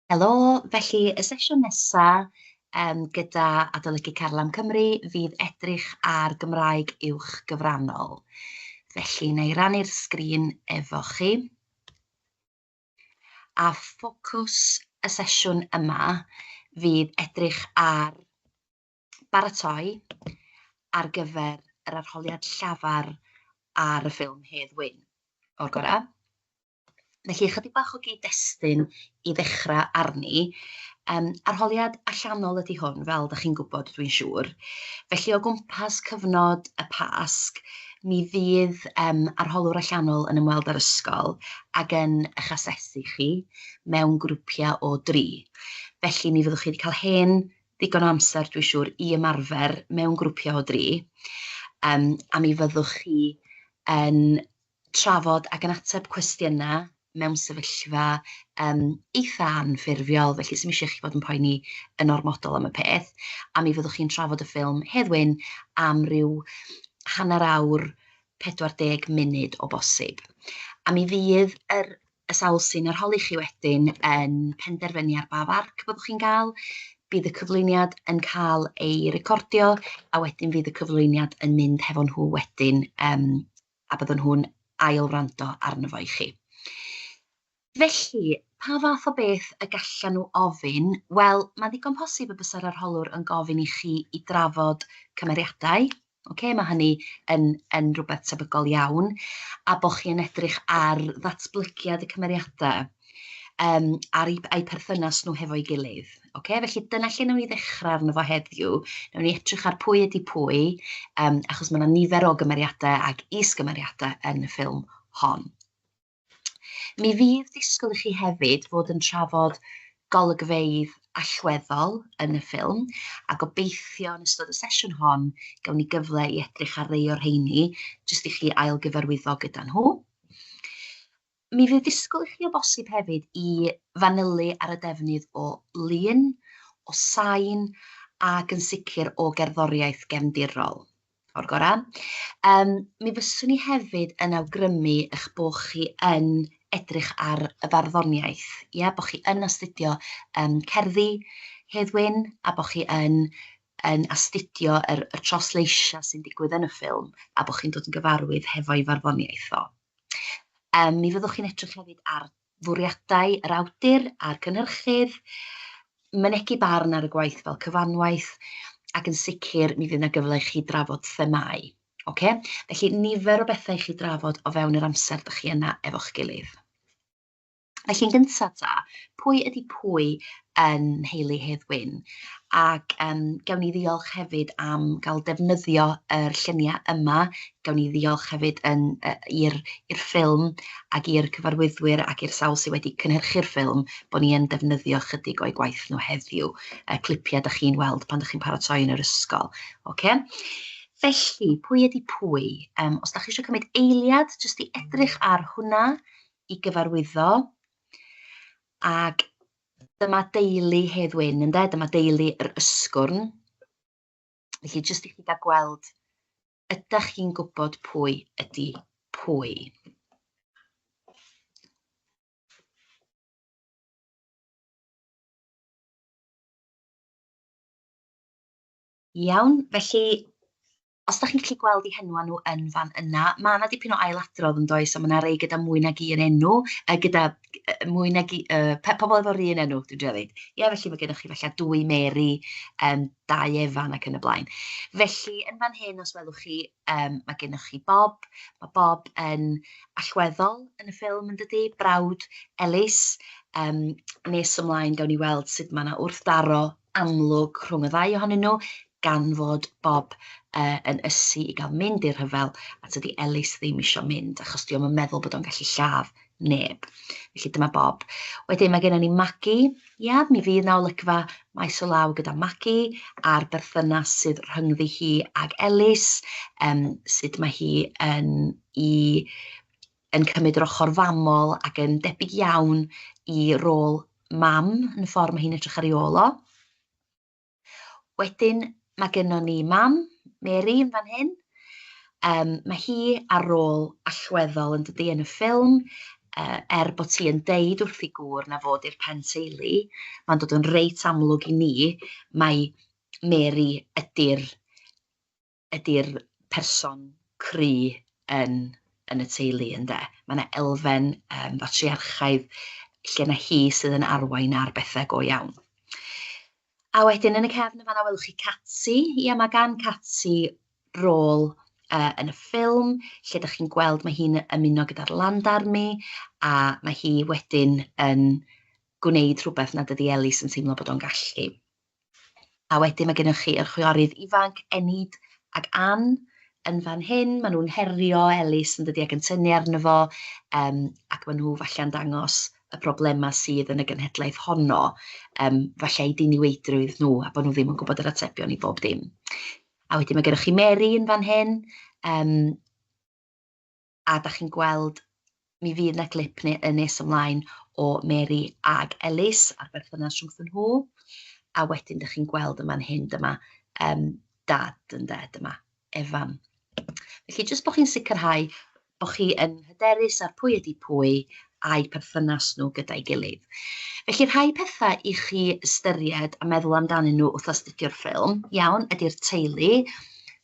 Helo, felly y sesiwn nesaf gyda Adolygu Carlam Cymru fydd edrych ar Gymraeg Uwch Gyfrannol. Felly, na i rannu'r sgrin efo chi. A ffocws y sesiwn yma fydd edrych ar baratoi ar gyfer yr arholiad llafar ar y ffilm Hedd Wyn o'r gorau. Felly, chydig bach o gyd-destun i ddechrau arni. Arholiad allanol ydy hwn, fel ydych chi'n gwybod, dwi'n siŵr. Felly, o gwmpas cyfnod y Pasg, mi fydd arholwr allanol yn ymweld â'r ysgol ac yn eich asesu chi mewn grwpiau o 3. Felly, mi fyddwch chi wedi cael hen ddigon o amser, dwi'n siŵr, i ymarfer mewn grwpiau o 3. A mi fyddwch chi yn trafod ac yn ateb cwestiynau mewn sefyllfa eitha anffurfiol, felly sy'n eisiau chi fod yn poeni yn ormodol am y peth, a mi fyddwch chi'n trafod y ffilm Hedd Wyn am ryw hanner awr, 40 munud o bosib. A mi fydd y sawl sy'n arholi chi wedyn yn penderfynu ar ba farc byddwch chi'n cael, bydd y cyflwyniad yn cael ei recordio, a wedyn fydd y cyflwyniad yn mynd hefo nhw wedyn, a byddwn nhw'n ail-wrando arno fo i chi. Felly, pa fath o beth y gallan nhw ofyn? Wel, mae'n ddigon posib y bysa'r arholwr yn gofyn i chi i drafod cymeriadau. Mae hynny yn rhywbeth tebygol iawn. A bod chi yn edrych ar ddatblygiad y cymeriadau a'r eu perthynas nhw hefo'i gilydd. Felly, dyna lle nawn ni ddechrau arno fo heddiw. Nawn ni edrych ar pwy ydy pwy, achos mae yna nifer o gymeriadau ac is-gymeriadau yn y ffilm hon. Mi fydd disgwyl i chi hefyd fod yn trafod golygfeydd allweddol yn y ffilm, a gobeithio yn ystod y sesiwn hon gawn ni gyfle i edrych ar rei o'r rheini, jyst i chi ailgyfarwyddo gyda nhw. Mi fydd disgwyl i chi o bosib hefyd i fanylu ar y defnydd o lun, o sain, ac yn sicr o gerddoriaeth gefndirol. O'r gorau. Mi fyswn ni hefyd yn awgrymu eich bod chi yn edrych ar y farddoniaeth, bod chi yn astudio cerddi Hedd Wyn, a bod chi yn astudio y trosleisio sy'n digwydd yn y ffilm, a bod chi'n dod yn gyfarwydd hefo'i farddoniaeth o. Mi fyddwch chi'n edrych hefyd ar fwriadau yr awdur, a'r cynhyrchydd, mynegu barn ar y gwaith fel cyfanwaith, ac yn sicr mi fydd yna gyfle i chi drafod themau. Felly nifer o bethau i chi drafod o fewn yr amser ydych chi yna efo'ch gilydd. Felly yn gyntaf ta, pwy ydy pwy yn nheulu Hedd Wyn? Ac gawn ni ddiolch hefyd am gael defnyddio yr lluniau yma, gawn ni ddiolch hefyd i'r ffilm ac i'r cyfarwyddwyr ac i'r sawl sydd wedi cynhyrchu'r ffilm, bod ni yn defnyddio chydig o'i gwaith nhw heddiw, clipiau ydych chi'n weld pan ydych chi'n paratoi yn yr ysgol. Felly, pwy ydy pwy? Os ydych chi eisiau cymryd eiliad, jyst i edrych ar hwnna i gyfarwyddo. Ac dyma deulu Hedd Wyn, ynde? Dyma deulu yr ysgwrn. Felly, jyst i chi gael gweld, ydych chi'n gwybod pwy ydy pwy? Iawn, felly, os ydych chi'n gallu gweld eu henwa nhw yn fan yna, mae yna dipyn o ailadrodd yn does, a mae yna rei gyda mwy nag un enw, gyda mwy nag pobl efo'r un enw, dwi'n dweud. Felly mae gennych chi falle 2 Mary, 2 Efan ac yn y blaen. Felly, yn fan hyn, os welwch chi, mae gennych chi Bob. Mae Bob yn allweddol yn y ffilm, yn dydi, brawd Elis. Nes ymlaen gawn ni weld sut mae yna wrthdaro amlwg rhwng y ddau ohonyn nhw, gan fod Bob yn ysu i gael mynd i'r rhyfel, a tydi Elis ddim eisiau mynd, achos diolch yn meddwl bod o'n gallu lladd neb. Felly dyma Bob. Wedyn mae gennym ni Maggie. Mi fydd na olygfa maes o law gyda Maggie, a'r berthynas sydd rhyngddi hi ag Elis, sut mae hi yn cymryd yr ochr famol ac yn debyg iawn i rôl mam yn y ffordd mae hi'n edrych ar ei ôl o. Wedyn mae gennym ni mam, Mary, yn fan hyn. Mae hi ar ôl allweddol yn dydi yn y ffilm, bod ti yn deud wrth i gŵr na fod i'r pen teulu, mae'n dod yn reit amlwg i ni, mae Mary ydy'r person cry yn y teulu ynde. Mae yna elfen fatriarchaidd lle na hi sydd yn arwain ar bethau go iawn. A wedyn yn y cefn yma welwch chi Catsi. Ia, mae gan Catsi rôl yn y ffilm, lle ydych chi'n gweld mae hi'n ymuno gyda'r Land Army, a mae hi wedyn yn gwneud rhywbeth nad ydy Elis yn teimlo bod o'n gallu. A wedyn mae gennych chi yr chwiorydd ifanc, Enid ac Ann, yn fan hyn. Maen nhw'n herio Elis yn dydi ac yn tynnu arno fo, ac maen nhw falle'n dangos y problemau sydd yn y genhedlaeth honno, falle i diniweidrwydd nhw, a bod nhw ddim yn gwybod yr atebion i bob dim. A wedyn mae gennych chi Mary yn fan hyn, a da chi'n gweld, mi fydd yna glip nes ymlaen o Mary ag Elis a'r berthynas rhwngthyn nhw, a wedyn da chi'n gweld yma'n hyn, dyma dad ynde, dyma Efan. Felly, jyst bod chi'n sicrhau bod chi yn hyderus ar pwy ydy pwy a'i perthynas nhw gyda'i gilydd. Felly, rhai pethau i chi ystyried a meddwl amdanyn nhw wrth astudio'r ffilm, iawn, ydy'r teulu.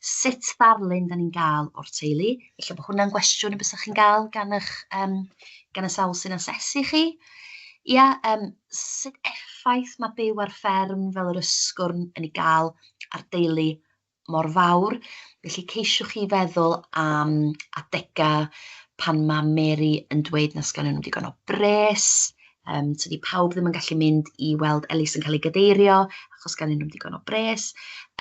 Sut ddarlun da ni'n gael o'r teulu? Felly bod hwnna'n gwestiwn y bysach chi'n gael gan y sawl sy'n asesu chi. Ia, sut effaith mae byw ar fferm fel yr ysgwrn yn ei gael ar deulu mor fawr? Felly ceisiwch chi feddwl am adega pan mae Mary yn dweud na sgan nhw digon o bres, tydi pawb ddim yn gallu mynd i weld Elis yn cael ei gadeirio, achos gan nhw digon o bres,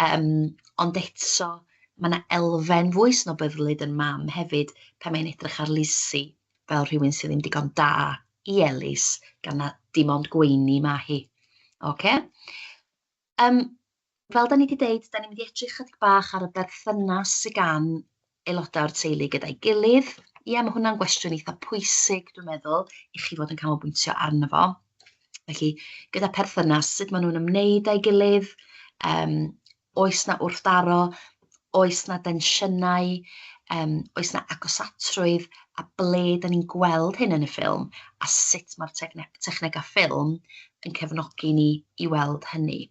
ond eto mae yna elfen fwy snobyddlyd yn mam hefyd pan mae'n edrych ar Lisi fel rhywun sydd ddim digon da i Elis, gan na dim ond gweini ma hi. Okay? Fel da ni wedi deud, da ni'n mynd i edrych chydig bach ar y berthynas sydd gan aelodau'r teulu gyda'i gilydd. Ia, mae hwnna'n gwestiwn eitha pwysig, dwi'n meddwl, i chi fod yn canolbwyntio arno fo. Felly, gyda perthynas, sut maen nhw'n ymwneud â'i gilydd, oes na wrthdaro, oes na densiynau, oes na agosatrwydd, a ble da ni'n gweld hyn yn y ffilm, a sut mae'r technegau ffilm yn cefnogi ni i weld hynny.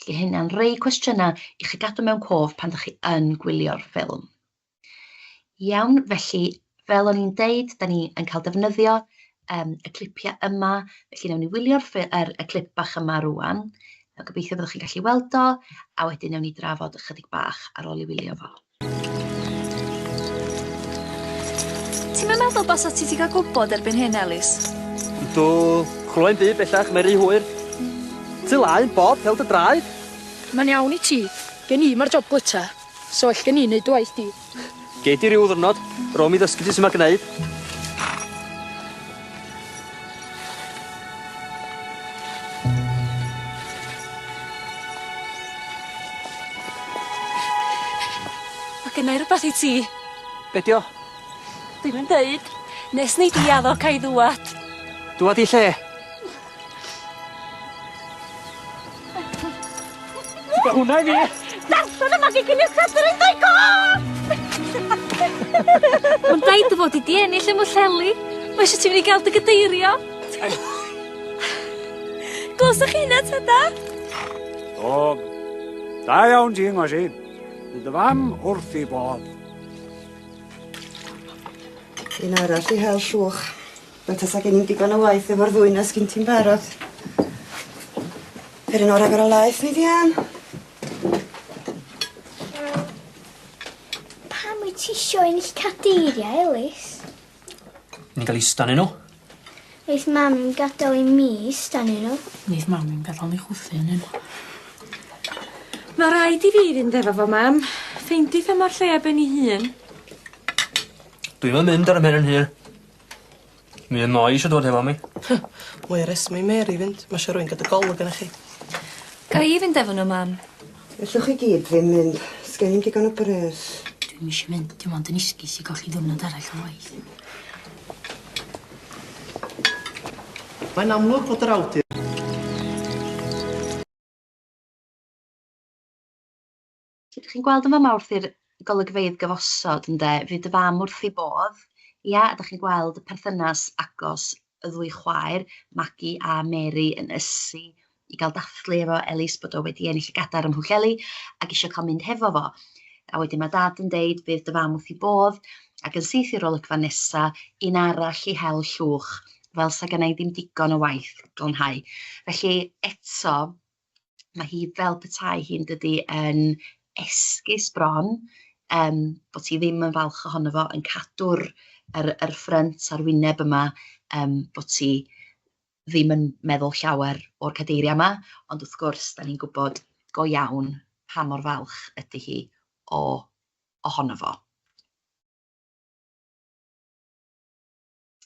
Felly hynna'n rhai cwestiynau i chi gadw mewn cof pan ydych chi yn gwylio'r ffilm. Iawn, felly fel o'n i'n deud, da ni yn cael defnyddio y clipiau yma, felly newn ni wylio'r clip bach yma rwan. Gobeithio byddwch chi'n gallu weld o, a wedyn newn ni drafod ychydig bach ar ôl i wylio fo. Ti'n meddwl bos o ti wedi cael gwybod erbyn hyn, Elis? Dw, chlywai'n byd bellach, Mary hwyr. Ty laen, Bob, held y draed. Mae'n iawn i ti. Gen i mae'r job glyta. So all gen i wneud waith di. Gei di ryw ddwrnod, ro mi ddysgu ti sy'n ma'n gwneud. Mae gennau rhywbeth i ti. Be dio? Dwi'n yn deud, nes ni di addo cael ddwad. Dwad i lle? Be hwnna i fi? Darllen yma gyn i'r cadr yn dweud gof! Mae'n daid o fod i di ennill am y lleli. Mae eisiau ti fynd i gael dy gadeirio. Glosach chi hynna, tada? O, da iawn ti'n ngosi. Bydd y fam wrth i Bob. Un arall i hel llwch. Mae'n tasa gen i'n digon o waith efo'r ddwynas gyn ti'n barod. Yr un o'r agor o laeth ni di Ann. Pam wyt ti isio ennill cadeiria, Elis? Ni'n cael ista nhw. Neith mam yn gadael i mi ista nhw. Neith mam yn gadael ni chwthu yn hyn. Mae rhaid i fi fynd efo fo, mam. Ffeindith am o'r lle ben i hun. Dwi'n mynd ar y men yn hir. Mi yn moi eisiau dod efo mi. Mwy ar esmu Mary fynd. Mae eisiau rwy'n gyda golwg yna chi. Ga i fynd efo nhw, mam. Ellwch chi gyd fi'n mynd. Sgen i'n digon o bres. Dwi'n eisiau mynd. Dim ond yn isgus i golli ddwrnod arall o waith. Mae'n amlwg fod yr awdur. Chi'n gweld yma wrth i'r golygfeydd gyfosod, ynde, fydd dy fam wrth ei bodd. Ia, ydych chi'n gweld y perthynas agos y ddwy chwaer, Maggie a Mary, yn ysu i gael dathlu efo Elis bod o wedi ennill y gadar ym Mhwllheli ac eisiau cael mynd hefo fo. A wedyn mae dad yn deud bydd dy fam wrth ei bodd ac yn syth i'r olygfa nesa un arall i hel llwch, fel sa gennau ddim digon o waith glanhau. Felly eto, mae hi fel petai hi'n dydy yn esgus bron, bod hi ddim yn falch ohono fo, yn cadw'r ffrynt a'r wyneb yma, bod hi ddim yn meddwl llawer o'r cadeiria yma, ond wrth gwrs, da ni'n gwybod go iawn pa mor falch ydy hi ohono fo.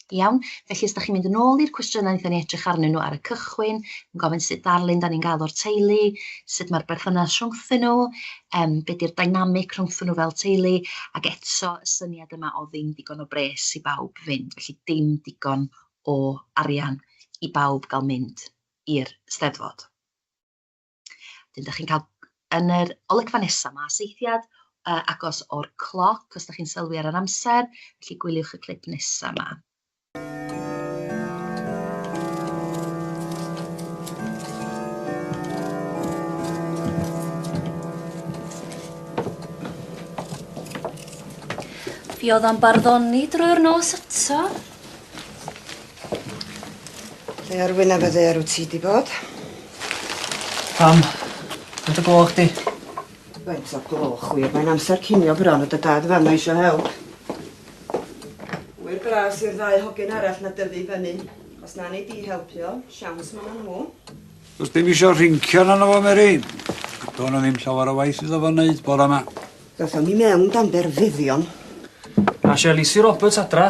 Iawn, felly os da chi'n mynd yn ôl i'r cwestiynau wnaethon ni edrych arnyn nhw ar y cychwyn, yn gofyn sut darlun da ni'n gael o'r teulu, sut mae'r berthynas rhwngthyn nhw, be di'r dynamic rhwngthyn nhw fel teulu, ac eto y syniad yma o ddim digon o bres i bawb fynd, felly dim digon o arian i bawb gael mynd i'r Steddfod. Dyn, da chi'n cael yn yr olygfa nesaf yma seithiad agos o'r cloc, os da chi'n sylwi ar yr amser, felly gwyliwch y clip nesaf yma. Fi oedd am barddoni drwy'r nos eto. Le ar wyneb y dde ar wyt ti di bod? Pam, beth y gloch di? Faint o gloch wir, mae'n amser cinio bron o dy dad fan eisiau help. Wyr bras i'r ddau hogyn arall na dyfu fyny. Os na ni di helpio, siawns ma' nhw. Os dim isio rhincio na fo, Mary. Do'n ddim llawer o waith iddo fo wneud bore yma. Gatho mi mewn dan berfuddion. A si Alicia Roberts adra.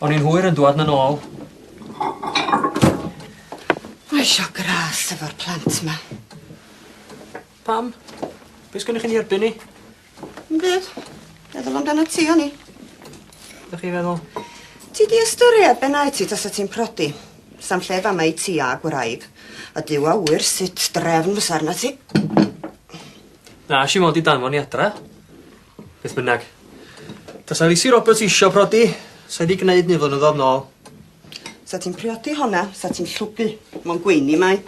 O'n i'n hwyr yn dwad na nôl. Mae isio gras efo'r plant ma. Pam? Be sgynnych chi'n erbyn ni? Yn byd, meddwl amdano ti o'n i. Ydych chi feddwl? Ti di ystyried be na'i ti tas o ti'n prodi. Sam lle fama i ti a gwraig. A diw a wyr sut drefn fysa arna ti. Na, si mod i danfon i adra. Beth bynnag. Tas Alicia Roberts isio prodi, sa di gwneud ni flynyddoedd nôl. Sa ti'n priodi honna, sa ti'n llwgu. Mo'n gweini mai.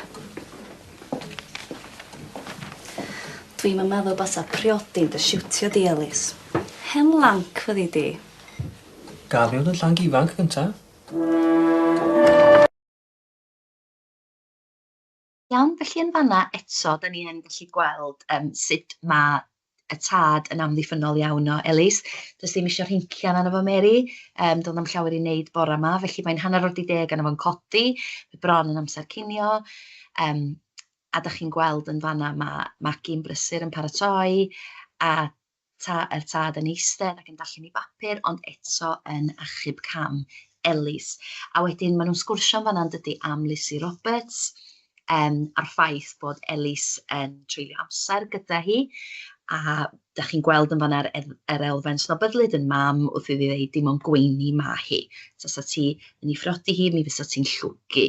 Dwi'm yn meddwl basa priodi'n dy siwtio di, Elis. Hen lanc fyddi di. Gaf ni oedd yn llanc ifanc gynta. Iawn, felly yn fanna eto, da ni yn gallu gweld sut mae y tad yn amddiffynol iawn o Elis. Does ddim eisiau rhincio na fo Mary, doedd am llawer i wneud bore yma, felly mae'n hanner o'r 10 yna fo'n codi, fe bron yn amser cinio, a da chi'n gweld yn fanna mae Maggie'n brysur yn paratoi, a yr tad yn eistedd ac yn darllen i bapur, ond eto yn achub cam Elis. A wedyn maen nhw'n sgwrsio yn fanna'n dydy am Lucy Roberts, a'r ffaith bod Elis yn treulio amser gyda hi, a da chi'n gweld yn fanna'r elfen snobydlyd yn mam wrth iddi ddeud dim ond gweini ma hi. Sa ti yn ei phrodi hi, mi fysa ti'n llwgu.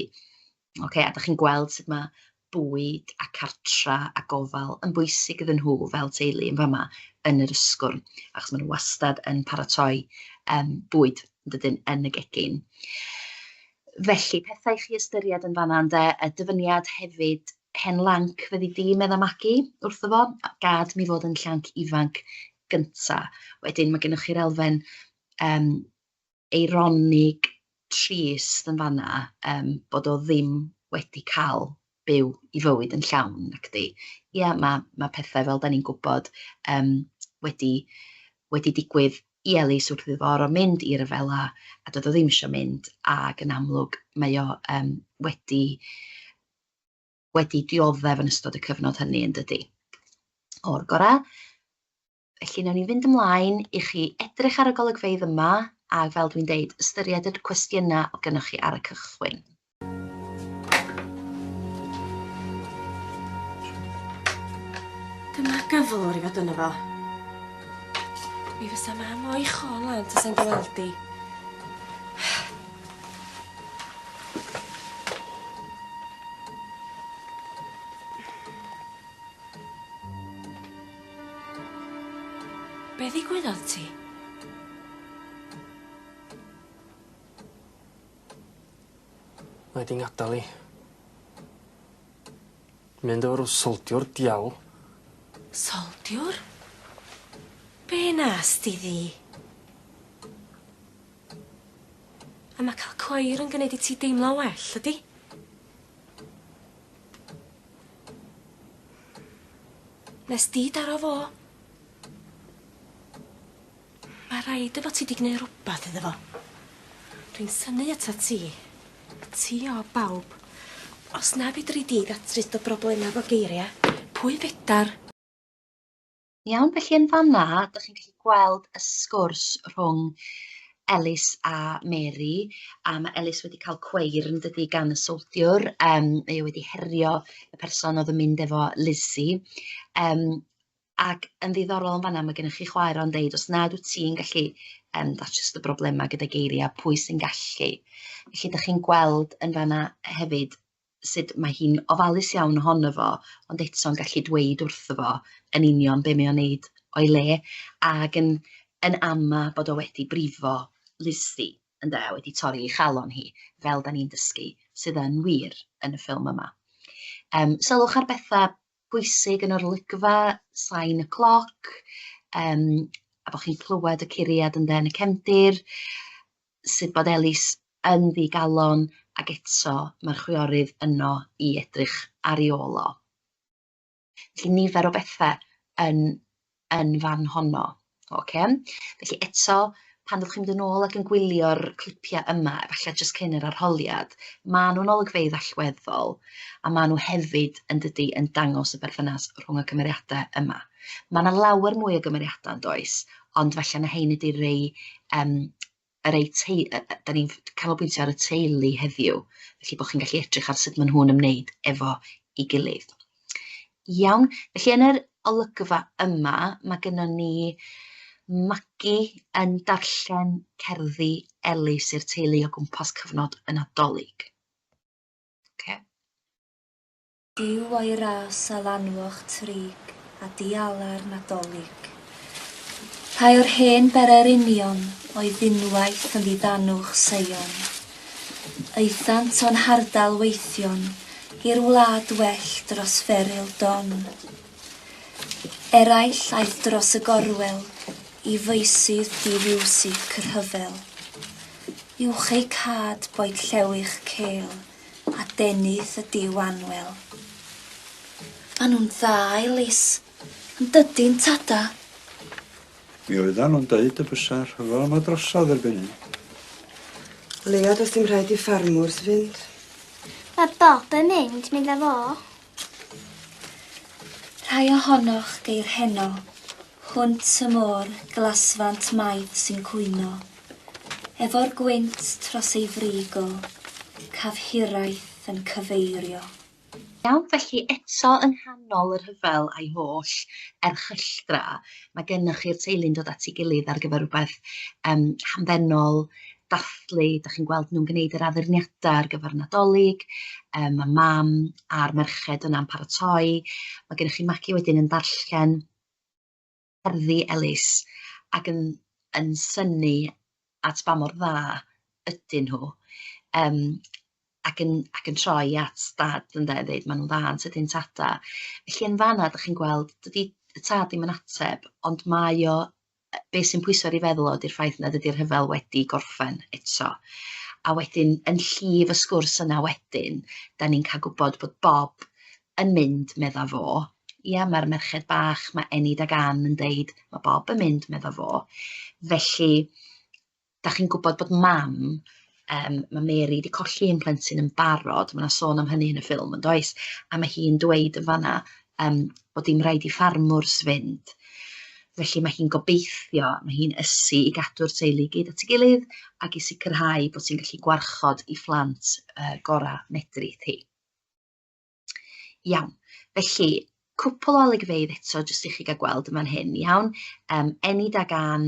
A da chi'n gweld sut mae bwyd a cartra a gofal yn bwysig iddyn nhw fel teulu yn fama yn yr ysgwrn, achos maen nhw wastad yn paratoi bwyd yn y gegin. Felly, pethau chi ystyried yn fanna, y dyfyniad hefyd hen lanc fyddi di, medda Maggie, wrtho fo, gad mi fod yn llanc ifanc gynta. Wedyn mae gennych chi'r elfen eironig trist yn fanna, bod o ddim wedi cael byw i fywyd yn llawn, nacdi. Ia, mae pethau fel da ni'n gwybod wedi digwydd i Elis wrth iddo fo mynd i'r rhyfela, a doedd o ddim eisiau mynd, ac yn amlwg mae o wedi dioddef yn ystod y cyfnod hynny yn dydy. O'r gora. Felly wnawn ni fynd ymlaen i chi edrych ar y golygfeydd yma, a fel dwi'n deud, ystyried yr cwestiynau o gynnwch chi ar y cychwyn. Dyma gyflwr i fod yna fo. Mi fysa mam o'i cholan tas yn gweld di. Be ddigwyddodd ti? Mae di'n gadael i. Mynd o'r soldiwr diawl. Soldiwr? Be nas di ddi? A mae cael coir yn gwneud i ti deimlo well, ydi? Nes di daro fo? Mae rhaid efo ti di gwneud rhywbeth iddo fo. Dwi'n synnu ato ti. Ti o bawb. Os na fedri di ddatrys dy broblema fo geiriau, pwy fedar? Iawn, felly yn fanna, ydych chi'n gallu gweld y sgwrs rhwng Elis a Mary, a mae Elis wedi cael cweir yn dydi gan y soldiwr, neu wedi herio y person oedd yn mynd efo Lizzie. Ac yn ddiddorol yn fanna, mae gennych chi chwaer o'n deud, os nad wyt ti'n gallu datrys y broblema gyda geiriau, pwy sy'n gallu. Felly, ydych chi'n gweld yn fanna hefyd sut mae hi'n ofalus iawn ohono fo, ond eto'n gallu dweud wrtho fo yn union be mae o'n neud o'i le, ac yn ama bod o wedi brifo Lizzie, ynde, wedi torri ei chalon hi, fel da ni'n dysgu, sydd yn wir yn y ffilm yma. Sylwch ar bethau bwysig yn yr olygfa, sign y cloc, a bod chi'n clywed y curiad ynde yn y cefndir, sut bod Elis yn ddigalon, ac eto mae'r chwiorydd yno i edrych ar ei ôl o. Felly nifer o bethau yn fan honno. Felly eto, pan ddech chi'n mynd yn ôl ac yn gwylio'r clipiau yma, efallai jyst cyn yr arholiad, maen nhw'n olygfeydd allweddol, a maen nhw hefyd yn dydi yn dangos y berthynas rhwng y cymeriadau yma. Mae yna lawer mwy o gymeriadau yn does, ond falle na hein ydy rei da ni'n canolbwyntio ar y teulu heddiw, felly bod chi'n gallu edrych ar sut maen nhw'n ymwneud efo ei gilydd. Iawn, felly yn yr olygfa yma, mae gennym ni Maggie yn darllen cerddi Elis i'r teulu o gwmpas cyfnod y Nadolig. Diw o'i ras a lanwoch trig a diala'r Nadolig. Rhai o'r hen berer union oedd unwaith yn ddiddanwch seion. Eithant o'n hardal weithion i'r wlad well dros feryl don. Eraill aeth dros y gorwel i feisydd di fiwsig cyrhyfel. Uwch ei cad boed llewych cel a denydd y diwanwel. Ma' nhw'n dda, Elis, yn dydi'n tada. Mi oeddan nhw'n deud y bysau'r rhyfel yma drosodd erbyn hyn. Lea, does dim rhaid i ffarmwrs fynd. Mae Bob yn mynd â fo. Rhai ohonoch geir heno, hwnt y môr glasfant maith sy'n cwyno, efo'r gwynt tros ei frigo, cafhiraeth yn cyfeirio. Iawn, felly eto yn nghanol yr rhyfel a'i holl erchylltra, mae gennych chi'r teulu'n dod at ei gilydd ar gyfer rhywbeth hamddenol, dathlu, da chi'n gweld nhw'n gwneud yr addurniadau ar gyfer Nadolig, mae mam a'r merched yna'n paratoi, mae gennych chi Maggie wedyn yn darllen cerddi Elis ac yn synnu at ba mor dda ydyn nhw. Ac yn troi at dad yn dweud, maen nhw'n dda yn sydyn tada. Felly yn fanna, ydych chi'n gweld, dydy y tad ddim yn ateb, ond mae o, beth sy'n pwyso ar ei feddwl o, ydy'r ffaith na dydy'r rhyfel wedi gorffen eto. A wedyn, yn llif y sgwrs yna wedyn, da ni'n cael gwybod bod Bob yn mynd medda fo. Ia, mae'r merched bach, mae Enid ag Ann yn deud, mae Bob yn mynd medda fo. Felly, da chi'n gwybod bod mam, mae Mary wedi colli un plentyn yn barod, mae yna sôn am hynny yn y ffilm, yn does? A mae hi'n dweud yn fanna bod dim rhaid i ffarmwrs fynd. Felly mae hi'n gobeithio, mae hi'n ysu i gadw'r teulu gyd at ei gilydd ac i sicrhau bod hi'n gallu gwarchod i phlant gorau medrith hi. Iawn, felly cwpl o olygfeydd eto, jyst i chi gael gweld yma'n hyn, iawn. Enid ag Ann,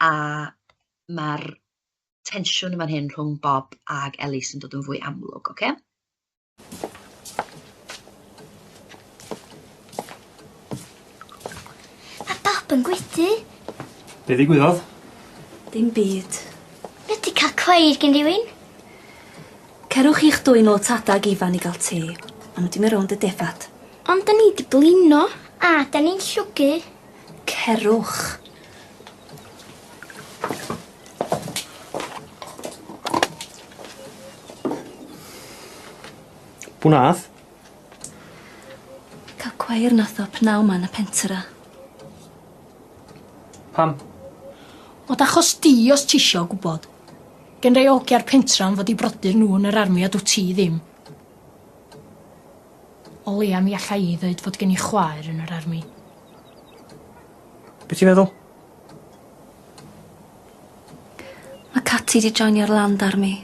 a mae'r tensiwn yma'n hyn rhwng Bob ag Elis yn dod yn fwy amlwg, oce? Mae Bob yn gwydu. Be ddigwyddodd? Dim byd. Ydy cael cweir gen rywun? Cerwch i'ch dwy'n ôl tadag ifan i gael te. A nhw di mynd rownd y defad. Ond da ni di blino. A, da ni'n llwgu. Cerwch. Bwnadd? Cael cweir nath o pnaw man y pentra. Pam? Ond achos di os ti isio gwybod. Gen rei ogia'r pentra am fod i brodyr nhw yn yr armi a dw ti ddim. O leia mi allai i ddweud fod gen i chwaer yn yr armi. Be ti'n meddwl? Mae Catty di joinio'r land armi.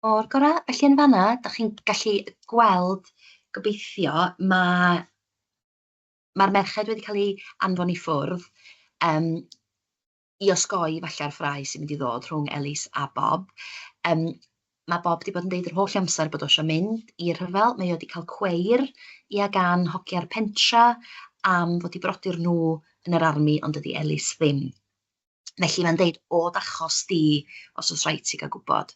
O'r gorau, felly yn fanna, da chi'n gallu gweld, gobeithio, mae'r merched wedi cael ei anfon i ffwrdd i osgoi falle'r ffrae sy'n mynd i ddod rhwng Elis a Bob. Mae Bob wedi bod yn deud yr holl amser bod o eisiau mynd i'r rhyfel. Mae o wedi cael cweir i gan hogia'r pentra am fod i brodyr nhw yn yr armi, ond ydy Elis ddim. Felly mae'n deud, oed achos di, os oes rhaid ti gael gwybod.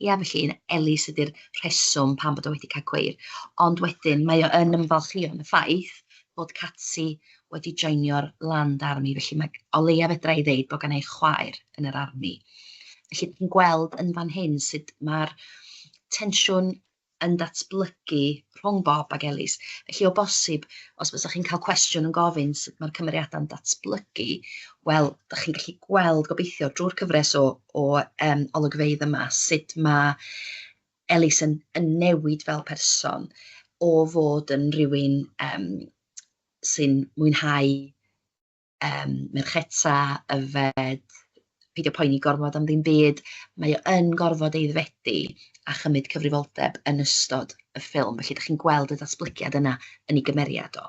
Ia, felly Elis ydy'r rheswm pan bod o wedi cael cweir. Ond wedyn, mae o yn ymfalchio yn y ffaith bod Catty wedi joinio'r land armi. Felly mae o leia fedra i ddeud bod gan ei chwaer yn yr armi. Felly dwi'n gweld yn fan hyn sut mae'r tensiwn yn datblygu rhwng Bob ac Elis. Felly o bosib, os byddwch chi'n cael cwestiwn yn gofyn sut mae'r cymeriadau'n datblygu, wel, da chi'n gallu gweld gobeithio drwy'r cyfres o olygfeydd yma sut mae Elis yn newid fel person o fod yn rhywun sy'n mwynhau mercheta, yfed, peidio poeni gorfod am ddim byd. Mae o yn gorfod eiddfedu a chymryd cyfrifoldeb yn ystod y ffilm. Felly, da chi'n gweld y datblygiad yna yn ei gymeriad o.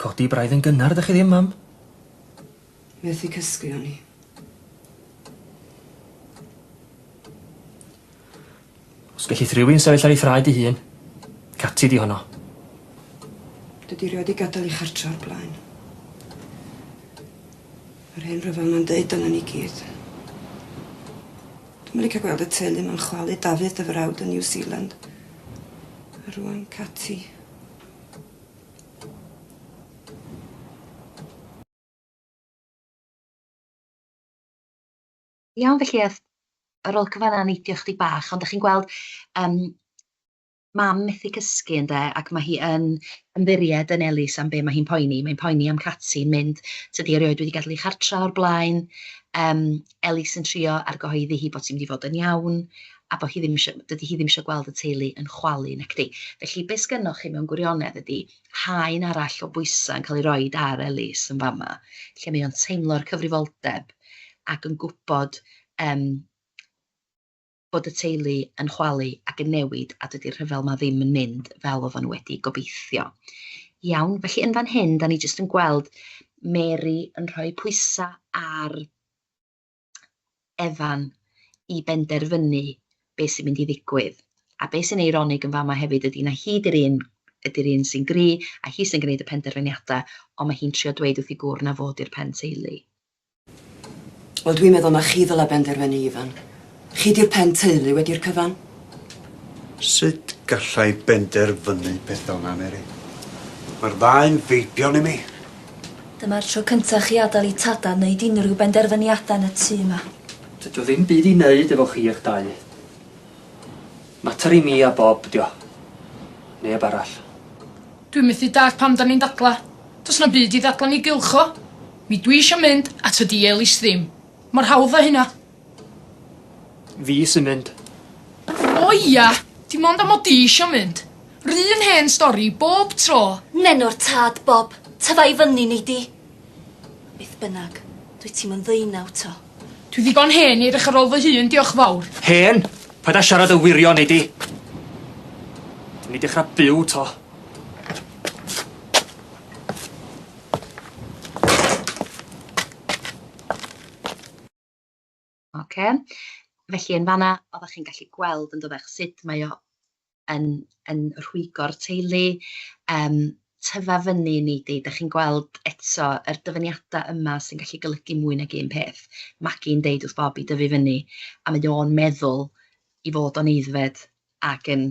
Codi braidd yn gynnar, ydych chi ddim, mam? Methu cysgu o'n i. Os gellith rhywun sefyll ar ei thraed ei hun, Catty di honno. Dydi rioed i gadael i chartra o'r blaen. Yr hen rhyfel ma'n deud dyna ni gyd. Dwi'n licio gweld y teulu ma'n chwalu Dafydd y frawd yn New Zealand. A rwan Catty. Iawn, felly ar ôl cyfanna neidio chdi bach, ond ydych chi'n gweld mam methu cysgu ynde, ac mae hi yn ymddiried yn Elis am be mae hi'n poeni. Mae'n poeni am Catty'n mynd, tydi erioed wedi gadael ei chartra o'r blaen. Elis yn trio argyhoeddi hi bod hi'n mynd i fod yn iawn, a bod dydy hi ddim eisiau gweld y teulu yn chwalu nacdi. Felly, be sgynnoch chi mewn gwirionedd ydy haen arall o bwysau yn cael ei roed ar Elis yn fama, lle mae o'n teimlo'r cyfrifoldeb ac yn gwybod bod y teulu yn chwalu ac yn newid a dydy'r rhyfel ma ddim yn mynd fel oedd o'n wedi gobeithio. Iawn, felly yn fan hyn, da ni jyst yn gweld Mary yn rhoi pwysau ar Efan i benderfynu beth sy'n mynd i ddigwydd. A beth sy'n eironig yn fama hefyd ydy na hi ydy'r un sy'n gri a hi sy'n gwneud y penderfyniadau, ond mae hi'n trio dweud wrth i gwr na fod i'r pen teulu. Wel, dwi'n meddwl na chi ddylai benderfynu Ifan. Chi di'r pen teulu wedi'r cyfan. Sut gallai benderfynu peth fel yna, Mary? Mae'r ddau'n feibion i mi. Dyma'r tro cyntaf chi adael i tada wneud unrhyw benderfyniadau yn y tŷ yma. Dydw ddim byd i wneud efo chi eich dau. Mater i mi a Bob, dio. Neb arall. Dwi'n methu dall pam da ni'n dadla. Does na byd i ddadla ni gylcho. Mi dwi eisiau mynd a tydi Elis ddim. Mae'r hawdd a hynna. Fi sy'n mynd. O ia, dim ond am o di eisiau mynd. R'un hen stori bob tro. Nenw'r tad, Bob. Tyfa i fyny ni di. Beth bynnag, dwi ti'n mynd ddeunaw to. Dwi ddigon hen i edrych ar ôl fy hun, diolch fawr. Hen? Paid â siarad y wirion i di. Dyn ni dechrau byw to. Okay? Felly yn fanna, oeddech chi'n gallu gweld yn dod sut mae o yn rhwygo'r teulu. Tyfa fyny ni di, da chi'n gweld eto yr dyfyniadau yma sy'n gallu golygu mwy nag un peth. Magi'n deud wrth Bob i dyfu fyny, a mae o'n meddwl i fod o'n eiddfed ac yn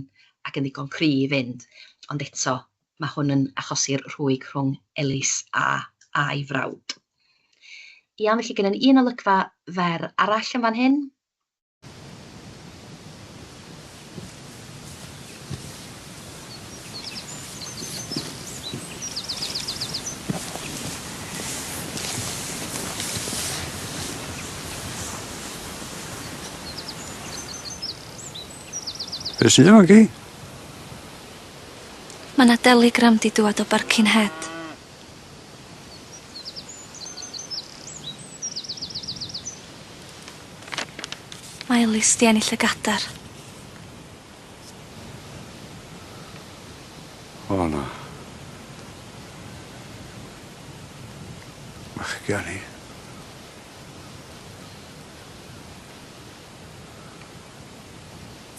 ddigon cry i fynd. Ond eto, mae hwn yn achosi'r rhwyg rhwng Elis a'i frawd. Iawn, felly gen ni un olygfa fer arall yn fan hyn. Be sydd yma gi? Mae yna deligram di dŵad o Barcin Hedd. Mae Elis di ennill y gadar. O na. Ma'ch gani.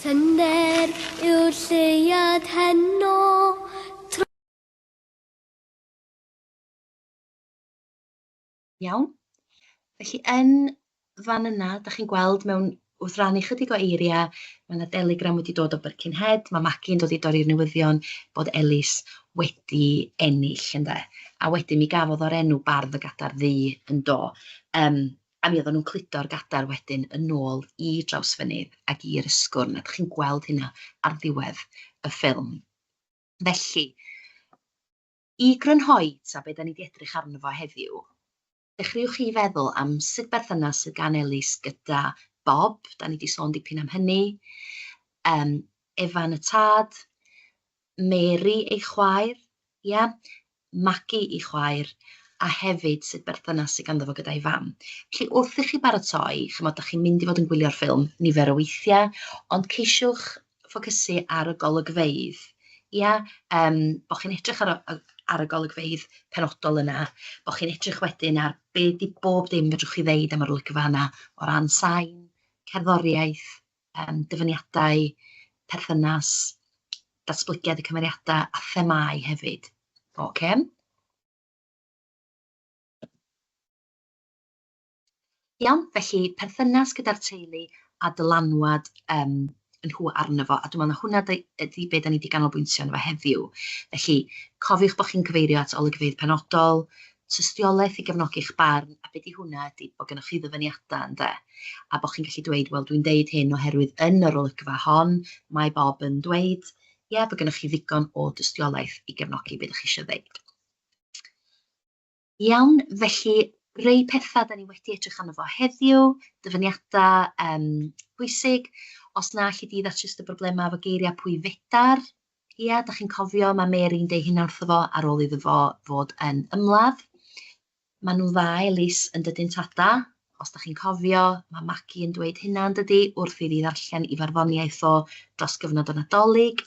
Tynder yw'r lleuad heno. Iawn. Felly yn fan yna, da chi'n gweld wrth rannu chydig o eiriau, mae yna deligram wedi dod o Barcin Hedd, mae Magi'n dod i dorri'r newyddion bod Elis wedi ennill, ynde. A wedyn mi gafodd o'r enw bardd y gadar ddu yn do. A mi oedden nhw'n cludo'r gadar wedyn yn ôl I Drawsfynydd ac i'r ysgwrn. A da chi'n gweld hynna ar ddiwedd y ffilm. Felly, I grynhoi ta be da ni wedi edrych arno fo heddiw, dechreuwch chi feddwl am sut berthynas sydd gan Elis gyda Bob, da ni wedi sôn dipyn am hynny, Efan y tad, Mary ei chwaer, Magi ei chwaer, a hefyd sut berthynas sydd ganddo fo gyda'i fam. Felly wrth I chi baratoi, chymod, da chi'n mynd I fod yn gwylio'r ffilm nifer o weithiau, ond ceisiwch ffocysu ar y golygfeydd. Bo chi'n edrych ar y golygfeydd penodol yna, bo chi'n edrych wedyn ar be di bob dim fedrwch chi ddeud am yr olygfa yna o ran sain, cerddoriaeth, dyfyniadau, perthynas, datblygiad y cymeriadau a themau hefyd. Oce? Iawn, felly perthynas gyda'r teulu a dylanwad nhw arno fo, a dwi'n meddwl na hwnna ydy be da ni wedi ganolbwyntio arno fo heddiw. Felly, cofiwch bod chi'n cyfeirio at olygfeydd penodol, tystiolaeth I gefnogi'ch barn, a be di hwnna ydy bod gennych chi ddyfyniadau, ynde? A bod chi'n gallu dweud, wel, dwi'n deud hyn oherwydd yn yr olygfa hon, mae Bob yn dweud, bod gennych chi ddigon o dystiolaeth I gefnogi beth ych chi eisiau ddeud. Iawn, felly, rhai pethau da ni wedi edrych arno fo heddiw, dyfyniadau pwysig, os na allu di ddatrys y broblemau efo geiriau pwy fedar, da chi'n cofio mae Mary'n deud hynna wrtho fo ar ôl iddo fo fod yn ymladd. Mae nhw dda Elis yn dydyn tada, os da chi'n cofio, mae Magi yn dweud hynna yn dydi wrth iddi ddarllen I farddoniaeth o dros gyfnod o Nadolig.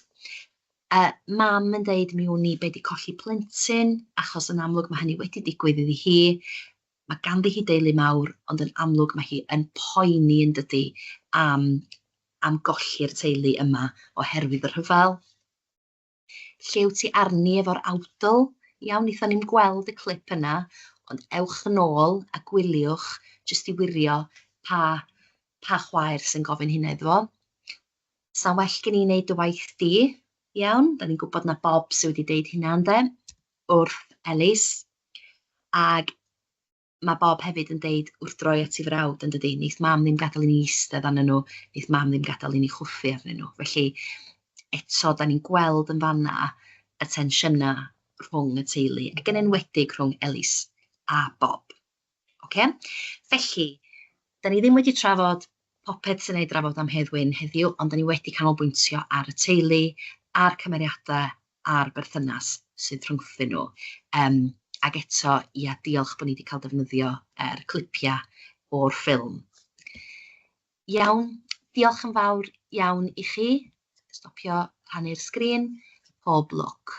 Mam yn deud mi wni be di colli plentyn, achos yn amlwg mae hynny wedi digwydd iddi hi. Mae ganddi hi deulu mawr, ond yn amlwg mae hi yn poeni yn dydi am golli'r teulu yma oherwydd y rhyfel. Lle wyt ti arni efo'r awdl? Iawn, wnaethon ni'n gweld y clip yna, ond ewch yn ôl a gwyliwch jyst I wirio pa chwaer sy'n gofyn hynny iddo fo. Sa'n well gen I wneud dy waith di, iawn, da ni'n gwybod na Bob sydd wedi deud hynna ynde, wrth Elis, ag mae Bob hefyd yn deud wrth droi at I frawd yn dydi, neith mam ddim gadael I ni eistedd arnyn nhw, neith mam ddim gadael I ni chwffu arnyn nhw. Felly, eto, da ni'n gweld yn fanna y tensiynau rhwng y teulu, ac yn enwedig rhwng Elis a Bob. Okay? Felly, da ni ddim wedi trafod popeth sy'n ei drafod am Hedd Wyn heddiw, ond da ni wedi canolbwyntio ar y teulu, a'r cymeriadau, a'r berthynas sydd rhwngthyn nhw. Ac eto, diolch bod ni wedi cael defnyddio clipiau o'r ffilm. Iawn, diolch yn fawr iawn I chi. Stopio rhannu'r sgrin. Pob lwc.